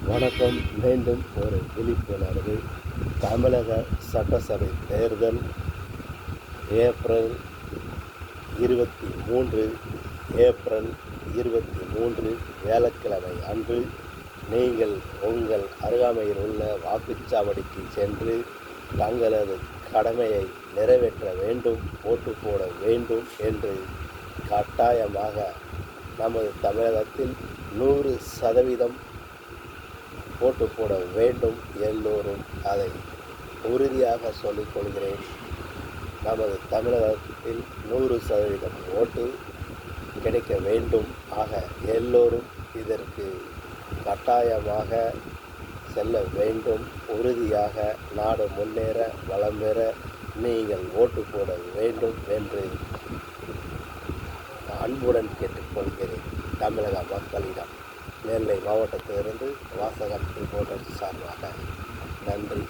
வணக்கம். மீண்டும் ஒரு விழிப்புணர்வு. தமிழக சட்டசபை தேர்தல் ஏப்ரல் 23 வியாழக்கிழமை அன்று நீங்கள் உங்கள் அருகாமையில் உள்ள வாக்குச்சாவடிக்கு சென்று தங்களது கடமையை நிறைவேற்ற வேண்டும், ஓட்டு போட வேண்டும் என்று கட்டாயமாக நமது தமிழகத்தில் 100% ஓட்டு போட வேண்டும். எல்லோரும் அதை உறுதியாக சொல்லிக்கொள்கிறேன். நமது தமிழகத்தில் 100% ஓட்டு கிடைக்க வேண்டும். ஆக எல்லோரும் இதற்கு கட்டாயமாக செல்ல வேண்டும். உறுதியாக நாடு முன்னேற, வளம் பெற நீங்கள் ஓட்டு போட வேண்டும் என்று அன்புடன் கேட்டுக்கொள்கிறேன் தமிழக மக்களிடம். நெல்லை மாவட்டத்திலிருந்து வாசகன் ரிப்போர்ட்டர் சார்பாக நன்றி.